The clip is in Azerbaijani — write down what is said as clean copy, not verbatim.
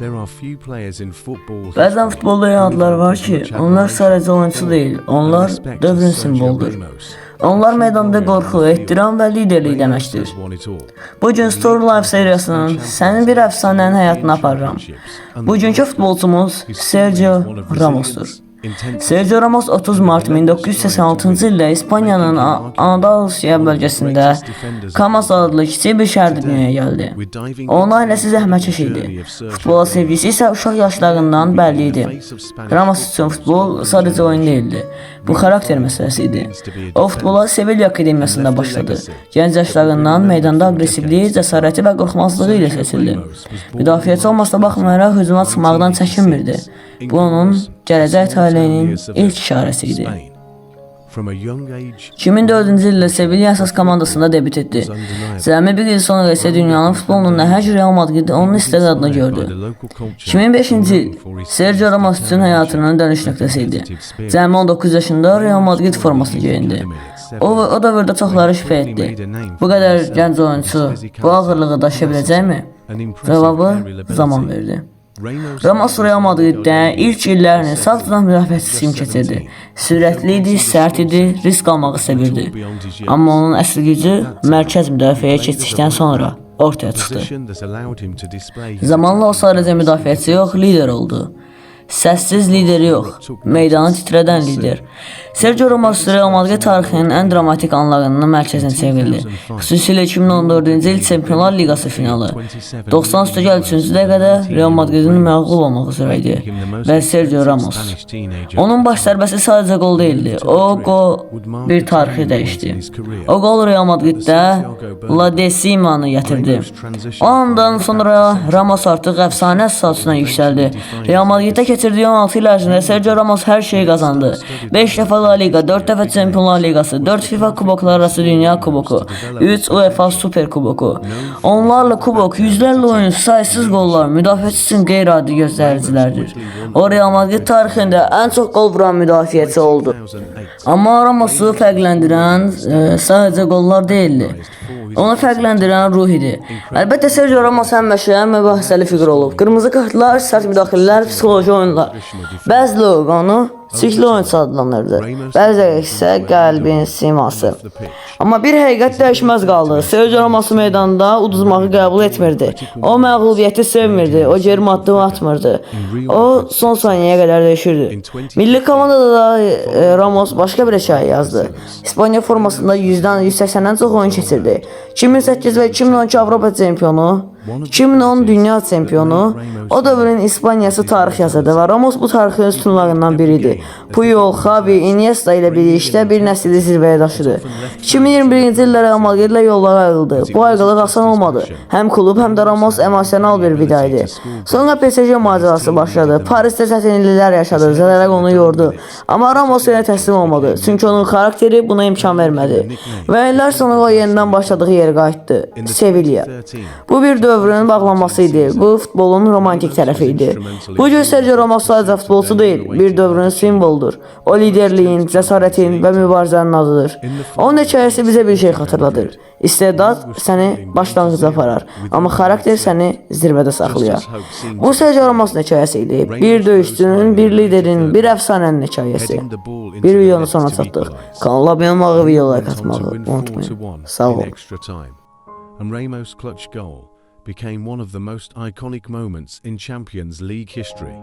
Bəzən futbolda elə adlar var ki, onlar sadəcə oyunçu deyil, onlar dövrün simvoludur. Onlar meydanda qorxu, ehtiram və liderlik deməkdir. Bugün Story Life seriyasının sənin bir əfsanənin həyatını aparıram. Bugünkü futbolçumuz Sergio Ramos'dur. Sergio Ramos 30 mart 1986-cı ildə İspaniyanın Andalusiya bölgəsində Camas adlı kiçik bir şəhərdə dünyaya gəldi. Onun ailəsi zəhmətkeş idi. Futbola sevgisi isə uşaq yaşlarından bəlli idi. Ramos üçün futbol sadəcə oyun deyildi. Bu xarakter məsələsi idi. O futbola Sevilla Akademiyasında başladı. Gənc yaşlarından meydanda aqressivliyi, cəsarəti və qorxmazlığı ilə seçildi. Müdafiəçi olmasına baxmayaraq hücuma çıxmaqdan çəkinmirdi. Bu onun gələcək taleyinin ilk işarəsi idi. 2004-cü ildə Sevilla əsas komandasında debüt etdi. Cəmi bir il sonra isə dünyanın futbolunun nəhəng Real Madrid onun istedadını gördü. 2005-ci il Sergio Ramos üçün həyatının dönüş nöqtəsi idi. Cəmi 19 yaşında Real Madrid formasını geyindi. O dövrdə çoxları şübhə etdi. Bu qədər gənc oyunçu bu ağırlığı daşıya biləcəkmi? Cavabı zaman verdi. Ramos Real Madriddə ilk illərini sağ cinah müdafiəçisi kimi keçirdi. Sürətli idi, sərt idi, risk almağı sevirdi. Amma onun əsl gücü mərkəz müdafiəyə keçdikdən sonra ortaya çıxdı. Zamanla o sadəcə müdafiəçi yox, lider oldu. Səssiz lideri yox, meydanı titrədən lider. Sergio Ramos Real Madrid tarixinin ən dramatik anlarının mərkəzinə çevrildi. Xüsusilə 2014-cü il Çempionlar Liqası finalı. 90-3-cü dəqiqədə Real Madridin məğlub olmaq üzrə idi və Sergio Ramos. Onun baş zərbəsi sadəcə qol deyildi. O qol bir tarixi dəyişdi. O qol Real Madriddə La Decimanı gətirdi. O andan sonra Ramos artıq əfsanə statusuna yüksəldi. Real Madriddə keçirdiyi 16 il ərzində Sergio Ramos hər şeyi qazandı. 5 dəfə La Liga, 4 dəfə Çempionlar Liqası, 4 FIFA kuboklar arası Dünya Kuboku, 3 UEFA Super Kuboku. Onlarla kubok, yüzlərlə oyun, saysız qollar, müdafiəçi üçün qeyri-adi göstəricilərdir. O Real Madrid tarixində ən çox qol vuran müdafiəçi oldu. Amma Ramos'u fərqləndirən sadəcə qollar deyildi. Onu fərqləndirən ruh idi. Əlbəttə Sergio Ramos həmişə mübahisəli fiqur olub. Qırmızı kartlar, sərt müdaxilələr, psixoloji oyunlar. Bəziləri onu çirkli oyunçu adlanırdı. Bəziləri isə qəlbin siması. Amma bir həqiqət dəyişməz qaldı. Sergio Ramos meydanda uduzmağı qəbul etmirdi. O məğlubiyyəti sevmirdi. O geri addım atmırdı. O son saniyəyə qədər dəyişirdi. Milli komandada da Ramos başqa bir hekayə yazdı. İspaniya formasında 100-180-dən çox oyun keçirdi. 2008 və 2012 Avropa çempionu, 2010 dünya çempionu, o dövrün İspaniyası tarix yazırdı və Ramos bu tarixin üstünlarından biridir. Puyol, Xavi, Iniesta ilə birlikdə bir nəsli zirvəyə daşıdı. 2021-ci ildə Real Madrid ilə yollara ayrıldı. Bu ayrılıq asan olmadı. Həm klub, həm də Ramos emosional bir vida idi. Sonra PSG macerası başladı. Parisdə çətinliklər yaşadı, zədələr onu yordu. Amma Ramos yenə təslim olmadı. Çünki onun xarakteri buna imkan vermədi. Və illər sonra o yenidən başladığı yerə qayıtdı. Sevilla. Bu bir dövrün bağlanması idi. Bu futbolun romantik tərəfi idi. Bugün Sergio Ramos sadəcə futbolçu deyil, bir dövrün simvoludur. O liderliyin, cəsarətin və mübarizənin adıdır. Onun hekayəsi bizə bir şey xatırladır. İstedad səni başlanğıca aparar, amma xarakter səni zirvədə saxlayar. Bu Sergio Ramos'un hekayəsi idi. Bir döyüşçünün, bir liderin, bir əfsanənin hekayəsi. Bir videonun sonuna çatdıq. Kanala abunə olmağı, videolara katmağı unutmayın. Sağ olun. And Ramos' clutch goal became one of the most iconic moments in Champions League history.